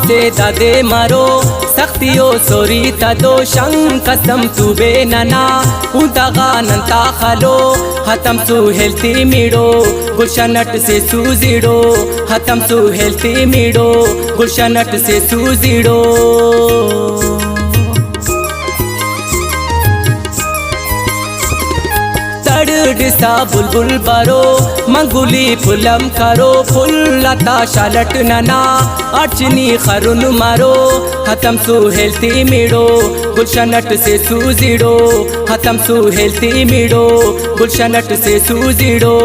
से दादे मारो सख्तियो सोरी तदो शंग कसम तू बेनना उदगा नंता खलो हतम सु हेल्ती मीडो गुलशनट से सूजीडो हतम सु हेल्ती मीडो गुलशनट से सूजीडो डिसा बुलबुल बरो मंगुली फुलम करो फुल्लता शालट नना अर्चनी खरुन मारो हतम सु हेल्ती मीडो गुलशनट से सूजीडो हतम सु हेल्ती मीडो गुलशनट से सूजीडो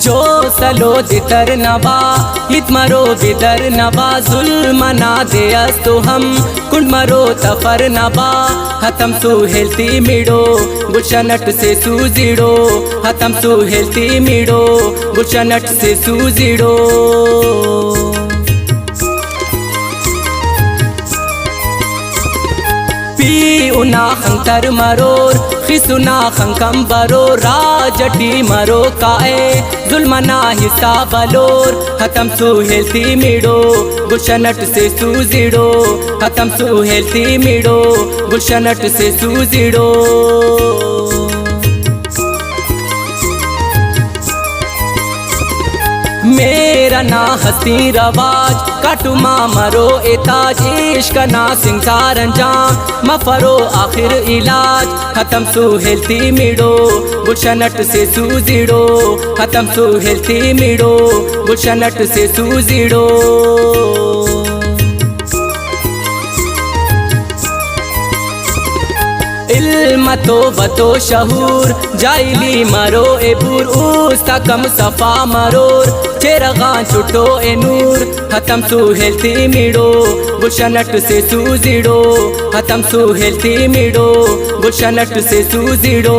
जो सलो दितर नबा हित मरो बिदर नबा जुल्म ना देयस तो हम कुंड मरो तफर नबा हतम सु हेल्ती मीडो गुलशनट से सूजीडो हतम सु हेल्ती मीडो गुलशनट से सूजीडो पी उना खंतर मरोर खिसुना खंकम बरो राजटी मरो काए जुल्मना हिस्सा बलोर हतम सु हेल्ती मीडो गुलशनट से सूजीडो हतम सु हेल्ती मीडो गुलशनट से सूजीडो मेरा ना हसी रवाज काटुमा मरो एताज इश्क ना सिंगार अंजाम मफरो आखिर इलाज हतम सु हेल्ती मीडो गुलशनट से सूजीडो हतम सु हेल्ती मीडो गुलशनट से सूजीडो इल्म तो बतो शहूर जाइली मरो एबूर उस्ता कम सफा मरोर चेरगा छुटो ए नूर हतम सु हेल्ती मीडो गुलशनट से सूजीडो हतम सु हेल्ती मीडो गुलशनट से सूजीडो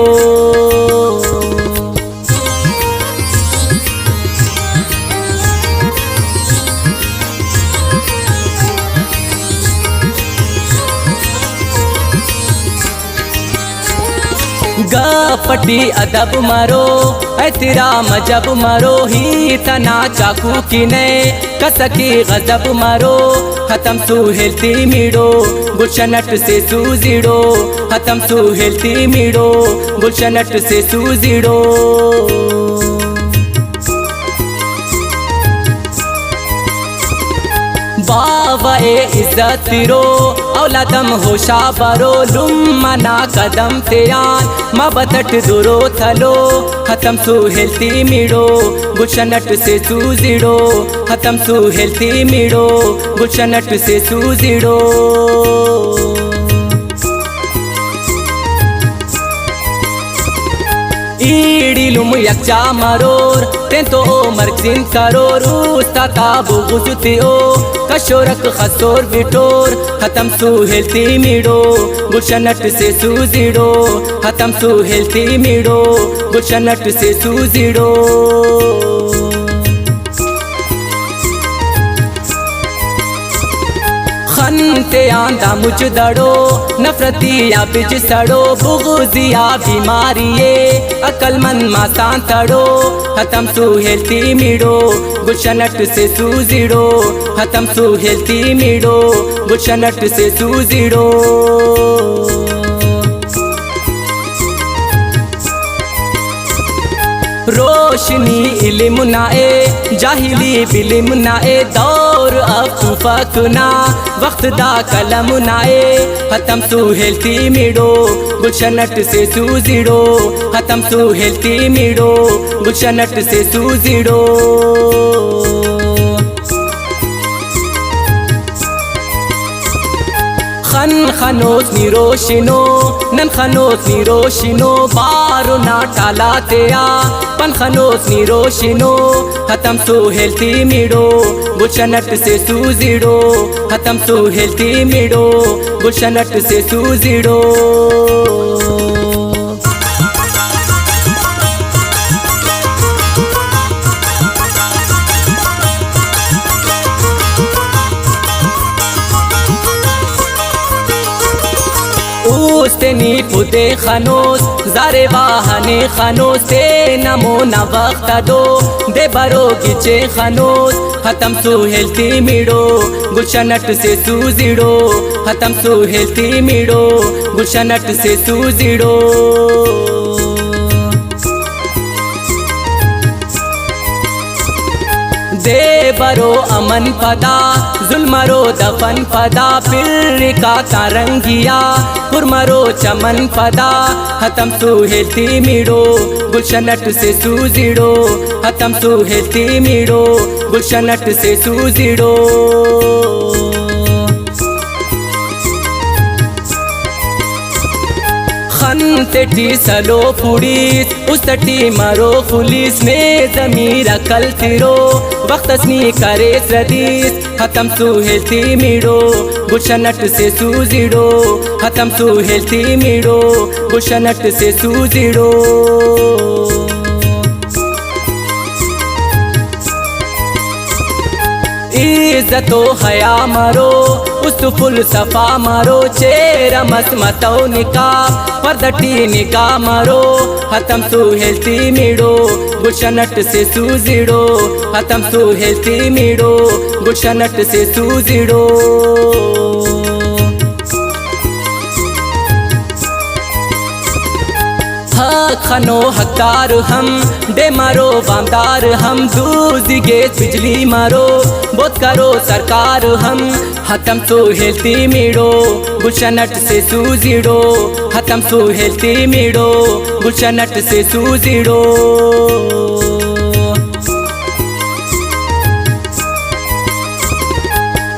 गपटी अदब मरो ऐतिरा मजब मरो ही तना चाकू किने कसकी गजब मरो हतम सु हेल्ती मीडो गुलशनट से सूजीडो हतम सु हेल्ती मीडो गुलशनट से सूजीडो बावा ए इज्जत तिरो औलादम होशा बरो लुम्मना कदम तेयान मबतट दुरो थलो हतम सु हेल्ती मीडो गुलशनट से सूजीडो हतम सु हेल्ती मीडो गुलशनट से सूजीडो ईडिलुम यक्चा मरोर तेंतो मर्कजिन करोर उस्ता ताबु गुजुतिओ कशोरक खसोर बिटोर हतम सु हेल्ती मीडो गुलशनट से सूजीडो हतम सु हेल्ती मीडो गुलशनट से सूजीडो खनते आंदा मुझ दड़ो नफरती या बिज सड़ो बुग़ुज़िया बीमारिये अकलमंद मासान तड़ो हतम सु हेल्ती मीडो गुलशनट से सूजीडो हतम सु हेल्ती मीडो गुलशनट से सूजीडो रोशनी इल्म नाए जाहिली बिल्म नाए दौर अब तुफकना वक्त दा कलम नाए हतम सु हेल्ती मीडो गुलशनट से सूजीडो हतम सु हेल्ती मीडो गुलशनट से सूजीडो खन खनोस निरोशिनो नन खनोस निरोशिनो बारो ना टाला तेया पन खनोस निरोशिनो हतम सु हेल्ती मीडो गुलशनट से सूजीडो हतम सु हेल्ती मीडो गुलशनट से सूजीडो उस्तेनी दे खनोस जारे वाहने खनोस ते नमो न वक्त दो दे बरो गिचे खनोस खत्म सुहेलती मिड़ो गुलशनट से सूजिड़ो खत्म सुहेलती मिड़ो गुलशनट से सूजिड़ो दे बरो अमन पदा जुल्मरो दफन पदा फिर का तारंगिया पुरमरो चमन पदा खत्म सुहेलती मिड़ो गुलशनट से सूजिड़ो खत्म सुहेलती मिड़ो गुलशनट से सूजिड़ो खनतेटी सलो पुड़ीस उस्तटी मरो पुलिस में जमीरा कल तिरो वक्त असनी करे सदीस खत्म सुहेलती मिड़ो गुलशनट से सूजिड़ो खत्म सुहेलती मिड़ो गुलशनट से सूजिड़ो इज्जतो हया मारो उस्तुफुल सफा मारो चेहरा मसमतो निकाब पर्दटी निकाह मारो खत्म सुहेलती मिड़ो गुलशनट से सूजिड़ो खत्म सुहेलती मिड़ो गुलशनट से सूजिड़ो हक खनो हकदार हम दे मारो वामदार हम दूजिगे बिजली मारो बोत करो सरकार हम खत्म सुहेलती मिड़ो गुलशनट से सूजिड़ो खत्म सुहेलती मिड़ो गुलशनट से सूजिड़ो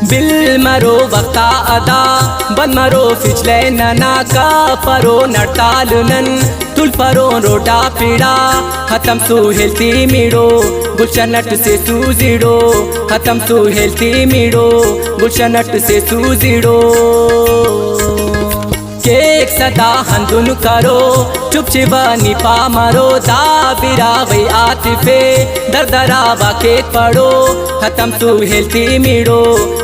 बिल मरो वक्ता अदा बन मरो फिचले नना का परो नटाल नन तुल परो रोटा पीड़ा खत्म सुहेलती मिड़ो गुलशनट से सूजिड़ो खत्म सुहेलती मिड़ो गुलशनट से सूजिड़ो केक सदा हंदुन करो चुप चिबा निपा मारो दाबिरा वही आतिफे दरदरा वाके पड़ो खत्म सुहेलती मिड़ो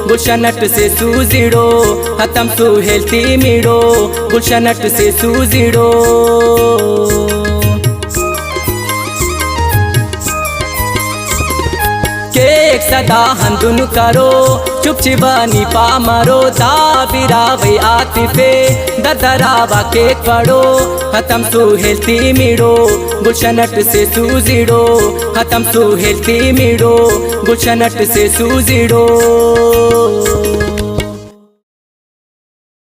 गुलशनट से सूजिड़ो खत्म सुहेलती मिड़ो गुलशनट से सूजिड़ो केक सदा हंदुन करो चुप चिबा निपा मारो दाबिरा वही आतिफे दरदरा वाके पड़ो खत्म सुहेलती मिड़ो गुलशनट से सूजिड़ो खत्म सुहेलती मिड़ो गुलशनट से सूजिड़ो।